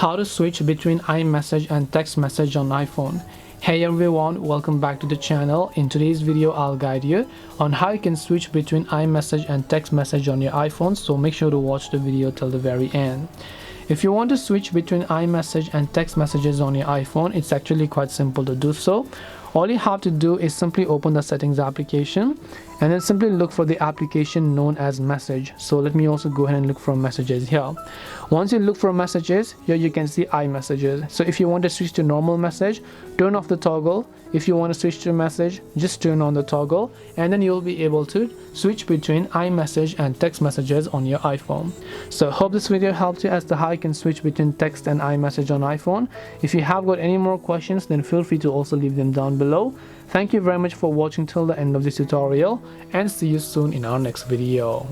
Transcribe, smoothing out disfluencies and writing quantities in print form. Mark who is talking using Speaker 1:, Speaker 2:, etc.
Speaker 1: How to switch between iMessage and text message on iPhone. Hey everyone, welcome back to the channel. In today's video I'll guide you on how you can switch between iMessage and text message on your iPhone, so make sure to watch the video till the very end. If you want to switch between iMessage and text messages on your iPhone, it's actually quite simple to do so. All you have to do is simply open the settings application and then simply look for the application known as message. So let me also go ahead and look for messages here. Once you look for messages, here you can see iMessages. So if you want to switch to normal message, turn off the toggle. If you want to switch to message, just turn on the toggle, and then you'll be able to switch between iMessage and text messages on your iPhone. So hope this video helped you as to how you can switch between text and iMessage on iPhone. If you have got any more questions, then feel free to also leave them down below. Thank you very much for watching till the end of this tutorial, and see you soon in our next video.